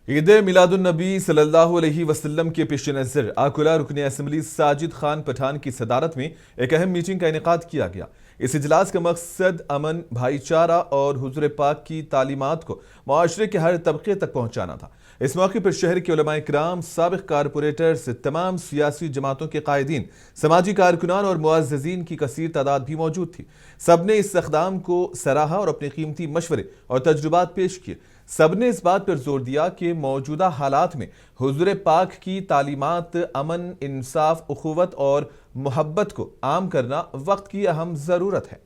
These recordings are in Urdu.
عید میلاد النبی صلی اللہ علیہ وسلم کے پیش نظر آکولہ رکن اسمبلی ساجد خان پٹھان کی صدارت میں ایک اہم میٹنگ کا انعقاد کیا گیا۔ اس اجلاس کا مقصد امن، بھائی چارہ اور حضور پاک کی تعلیمات کو معاشرے کے ہر طبقے تک پہنچانا تھا۔ اس موقع پر شہر کے علماء کرام، سابق کارپوریٹرز، تمام سیاسی جماعتوں کے قائدین، سماجی کارکنان اور معززین کی کثیر تعداد بھی موجود تھی۔ سب نے اس اقدام کو سراہا اور اپنے قیمتی مشورے اور تجربات پیش کیے۔ سب نے اس بات پر زور دیا کہ موجودہ حالات میں حضور پاک کی تعلیمات امن، انصاف، اخوت اور محبت کو عام کرنا وقت کی اہم ضرورت ہے۔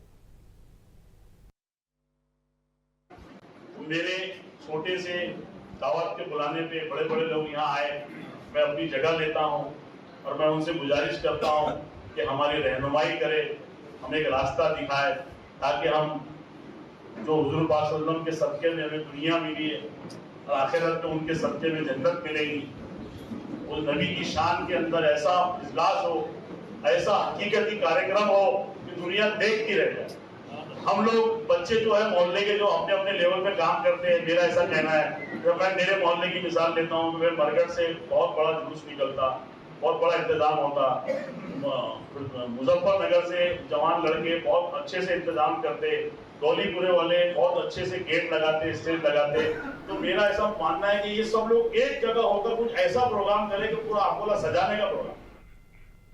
میرے چھوٹے سے دعوت کے بلانے پہ بڑے بڑے لوگ یہاں آئے، میں اپنی جگہ لیتا ہوں اور میں ان سے گزارش کرتا ہوں کہ ہماری رہنمائی کرے، ہمیں ایک راستہ دکھائے تاکہ ہم جو حضور پاک صلی اللہ علیہ وسلم کے صدقے میں ہمیں دنیا ملی ہے اور آخرت میں ان کے صدقے میں جنت ملے گی، اس نبی کی شان کے اندر ایسا اجلاس ہو، ایسا حقیقتی کارکرم ہو کہ دنیا دیکھتی رہ جائے۔ ہم لوگ بچے جو ہے محلے کے جو اپنے اپنے لیول پہ کام کرتے ہیں، میرا ایسا کہنا ہے، جب میں میرے محلے کی مثال لیتا ہوں تو میرے مرکز سے بہت بڑا جلوس نکلتا، بہت بڑا انتظام ہوتا، مظفر نگر سے جوان لڑکے بہت اچھے سے انتظام کرتے، گولی پورے والے بہت اچھے سے گیٹ لگاتے، اسٹیج لگاتے۔ تو میرا ایسا ماننا ہے کہ یہ سب لوگ ایک جگہ ہو کر کچھ ایسا پروگرام کرے کہ پورا اکولہ سجانے کا پروگرام